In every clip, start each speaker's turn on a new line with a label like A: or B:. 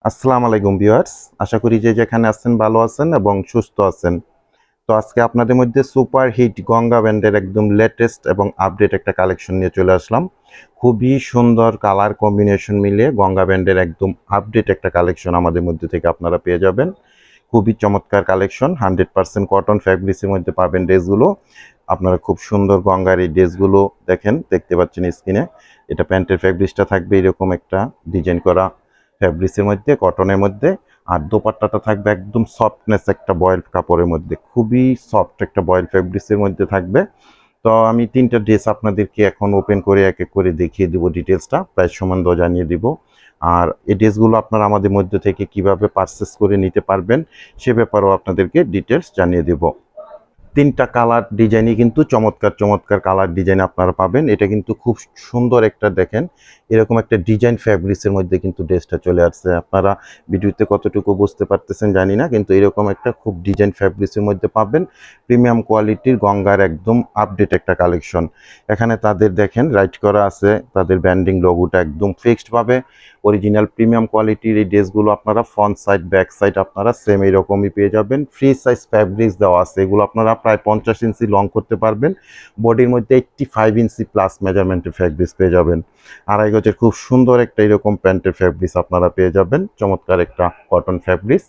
A: আসসালামু আলাইকুম ভিউয়ার্স, আশা করি যে যেখানে আছেন ভালো আছেন এবং সুস্থ আছেন। তো আজকে আপনাদের মধ্যে সুপার হিট গঙ্গা ব্র্যান্ডের একদম লেটেস্ট এবং আপডেট একটা কালেকশন নিয়ে চলে আসলাম। খুবই সুন্দর কালার কম্বিনেশন মিলিয়ে গঙ্গা ব্র্যান্ডের একদম আপডেট একটা কালেকশন আমাদের মধ্যে থেকে আপনারা পেয়ে যাবেন। খুবই চমৎকার কালেকশন, 100% কটন ফ্যাব্রিক্সের মধ্যে পাবেন ড্রেসগুলো। আপনারা খুব সুন্দর গঙ্গার এই ড্রেসগুলো দেখতে পাচ্ছেন স্ক্রিনে। এটা প্যান্টের ফ্যাব্রিক্সটা থাকবে এরকম একটা ডিজাইন করা ফ্যাব্রিক্সের মধ্যে, কটনের মধ্যে। আর দোপাট্টাটা থাকবে একদম সফটনেস একটা বয়েল কাপড়ের মধ্যে, খুবই সফট একটা বয়েল ফ্যাব্রিক্সের মধ্যে থাকবে। তো আমি তিনটা ড্রেস আপনাদেরকে এখন ওপেন করে এক এক করে দেখিয়ে দিব, ডিটেলসটা প্রাইস সম্বন্ধেও জানিয়ে দিব। আর এই ড্রেসগুলো আপনারা আমাদের মধ্যে থেকে কিভাবে পারচেস করে নিতে পারবেন সে ব্যাপারেও আপনাদেরকে ডিটেলস জানিয়ে দেব। তিনটা কালার ডিজাইনই কিন্তু চমৎকার চমৎকার কালার ডিজাইন আপনারা পাবেন। এটা কিন্তু খুব সুন্দর একটা, দেখেন এরকম একটা ডিজাইন ফ্যাব্রিক্সের মধ্যে কিন্তু ড্রেসটা চলে আসছে। আপনারা ভিডিওতে কতটুকু বুঝতে পারতেছেন জানি না, কিন্তু এরকম একটা খুব ডিজাইন ফ্যাব্রিক্সের মধ্যে পাবেন। প্রিমিয়াম কোয়ালিটির গঙ্গার একদম আপডেট একটা কালেকশন। এখানে তাদের দেখেন রাইট করা আছে, তাদের ব্র্যান্ডিং লোগোটা একদম ফিক্সড ভাবে। অরিজিনাল প্রিমিয়াম কোয়ালিটির এই ড্রেসগুলো আপনারা ফ্রন্ট সাইড ব্যাক সাইড আপনারা সেম এইরকমই পেয়ে যাবেন। ফ্রি সাইজ ফ্যাব্রিক্স দেওয়া আছে, এগুলো আপনারা প্রায় 50 ইঞ্চি লং করতে পারবেন। বডির মধ্যে 85 ইঞ্চি প্লাস মেজারমেন্টের ফ্যাব্রিক্স পেয়ে যাবেন। আড়াই গজের খুব সুন্দর একটা এরকম প্যান্টের ফ্যাব্রিক্স আপনারা পেয়ে যাবেন, চমৎকার একটা কটন ফ্যাব্রিক্স।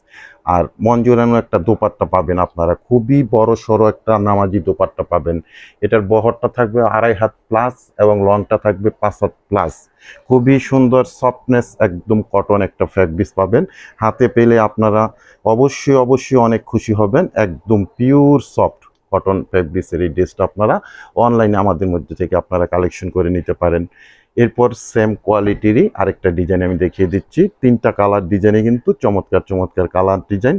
A: আর মন জোড়ানো একটা দোপাট্টা পাবেন আপনারা, খুবই বড় সড়ো একটা নামাজি দোপাট্টা পাবেন। এটার বহরটা থাকবে 2.5 হাত প্লাস এবং লংটা থাকবে 5 হাত প্লাস। খুবই সুন্দর সফটনেস একদম কটন একটা ফ্যাব্রিক্স পাবেন। হাতে পেলে আপনারা অবশ্যই অবশ্যই অনেক খুশি হবেন। একদম পিওর সফট কটন ফ্যাব্রিক্সের এই ড্রেসটা আপনারা অনলাইনে আমাদের মধ্যে থেকে আপনারা কালেকশন করে নিতে পারেন। এরপর সেম কোয়ালিটিরই আরেকটা ডিজাইন আমি দেখিয়ে দিচ্ছি। তিনটা কালার ডিজাইনে কিন্তু চমৎকার চমৎকার কালার ডিজাইন,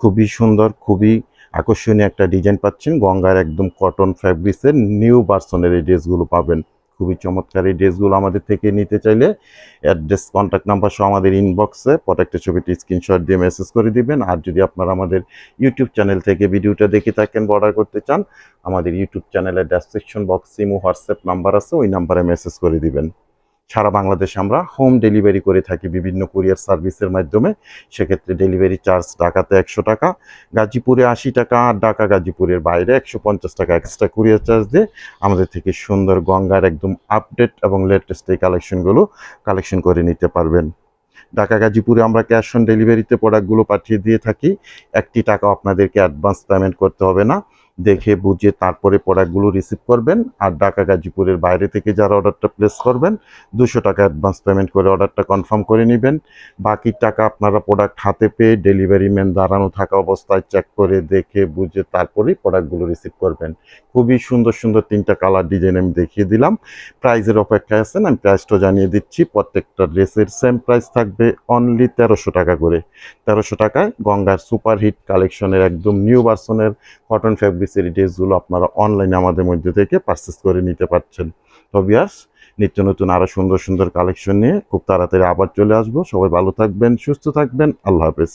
A: খুবই সুন্দর, খুবই আকর্ষণীয় একটা ডিজাইন পাচ্ছেন। গঙ্গার একদম কটন ফ্যাব্রিক্সের নিউ ভার্সনের এই ড্রেসগুলো পাবেন। খুবই চমৎকার এই ড্রেসগুলো আমাদের থেকে নিতে চাইলে অ্যাড্রেস কন্ট্যাক্ট নাম্বার সহ আমাদের ইনবক্সে প্রোডাক্টের ছবিটি স্ক্রিনশট দিয়ে মেসেজ করে দিবেন। আর যদি আপনারা আমাদের ইউটিউব চ্যানেল থেকে ভিডিওটা দেখে থাকেন বা অর্ডার করতে চান, আমাদের ইউটিউব চ্যানেলের description box imo WhatsApp number আছে, ওই নাম্বারে মেসেজ করে দিবেন। সারা বাংলাদেশে আমরা হোম ডেলিভারি করে থাকি বিভিন্ন কুরিয়ার সার্ভিসের মাধ্যমে। সেক্ষেত্রে ডেলিভারি চার্জ ঢাকাতে 100 টাকা, গাজীপুরে 80 টাকা, আর ঢাকা গাজীপুরের বাইরে 150 টাকা এক্সট্রা কুরিয়ার চার্জ দিয়ে আমাদের থেকে সুন্দর গঙ্গার একদম আপডেট এবং লেটেস্ট এই কালেকশনগুলো কালেকশন করে নিতে পারবেন। ঢাকা গাজীপুরে আমরা ক্যাশ অন ডেলিভারিতে প্রোডাক্টগুলো পাঠিয়ে দিয়ে থাকি। 1 টাকাও আপনাদেরকে অ্যাডভান্স পেমেন্ট করতে হবে না, দেখে বুঝে তারপরে প্রোডাক্টগুলো রিসিভ করবেন। আর ঢাকা গাজীপুরের বাইরে থেকে যারা অর্ডারটা প্লেস করবেন 200 টাকা অ্যাডভান্স পেমেন্ট করে অর্ডারটা কনফার্ম করে নেবেন। বাকি টাকা আপনারা প্রোডাক্ট হাতে পেয়ে ডেলিভারি ম্যান দাঁড়ানো থাকা অবস্থায় চেক করে দেখে বুঝে তারপরেই প্রোডাক্টগুলো রিসিভ করবেন। খুবই সুন্দর সুন্দর তিনটা কালার ডিজাইন আমি দেখিয়ে দিলাম। প্রাইজের অপেক্ষায় আছেন, আমি প্রাইসটা জানিয়ে দিচ্ছি। প্রত্যেকটা ড্রেসের সেম প্রাইস থাকবে অনলি 1300 টাকা করে। 1300 টাকায় গঙ্গার সুপার হিট কালেকশনের একদম নিউ ভার্সনের কটন ফ্যাব্রিক্সের ড্রেসগুলো আপনারা অনলাইনে আমাদের মধ্যে থেকে পারচেস করে নিতে পারছেন। তো ভিউয়ার্স, নিত্য নতুন আরও সুন্দর সুন্দর কালেকশন নিয়ে খুব তাড়াতাড়ি আবার চলে আসবো। সবাই ভালো থাকবেন, সুস্থ থাকবেন, আল্লাহ হাফেজ।